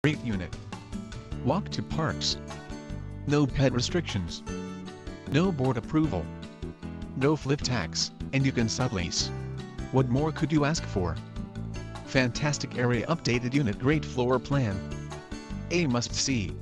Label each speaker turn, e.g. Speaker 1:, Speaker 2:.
Speaker 1: Great unit. Walk to parks. No pet restrictions. No board approval. No flip tax, and you can sublease. What more could you ask for? Fantastic area, updated unit, great floor plan. A must see.